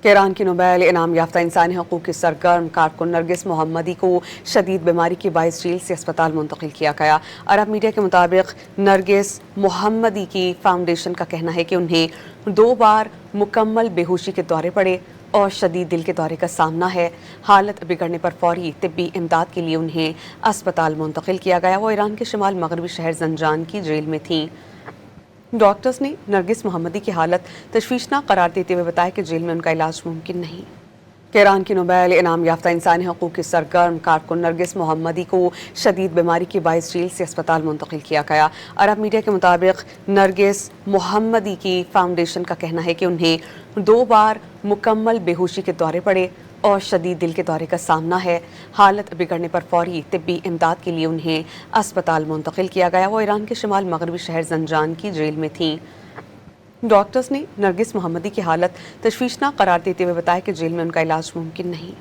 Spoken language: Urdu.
ایران کی نوبیل انعام یافتہ انسانی حقوق کی سرگرم کارکن نرگس محمدی کو شدید بیماری کے باعث جیل سے اسپتال منتقل کیا گیا۔ عرب میڈیا کے مطابق نرگس محمدی کی فاؤنڈیشن کا کہنا ہے کہ انہیں 2 بار مکمل بے ہوشی کے دورے پڑے اور شدید دل کے دورے کا سامنا ہے۔ حالت بگڑنے پر فوری طبی امداد کے لیے انہیں اسپتال منتقل کیا گیا۔ وہ ایران کے شمال مغربی شہر زنجان کی جیل میں تھیں۔ ڈاکٹرز نے نرگس محمدی کی حالت تشویشناک قرار دیتے ہوئے بتایا کہ جیل میں ان کا علاج ممکن نہیں۔ ایران کی نوبیل انعام یافتہ انسانی حقوق کی سرگرم کارکن نرگس محمدی کو شدید بیماری کے باعث جیل سے اسپتال منتقل کیا گیا۔ عرب میڈیا کے مطابق نرگس محمدی کی فاؤنڈیشن کا کہنا ہے کہ انہیں 2 بار مکمل بے ہوشی کے دورے پڑے اور شدید دل کے دورے کا سامنا ہے۔ حالت بگڑنے پر فوری طبی امداد کے لیے انہیں اسپتال منتقل کیا گیا۔ وہ ایران کے شمال مغربی شہر زنجان کی جیل میں تھیں۔ ڈاکٹرز نے نرگس محمدی کی حالت تشویشناک قرار دیتے ہوئے بتایا کہ جیل میں ان کا علاج ممکن نہیں۔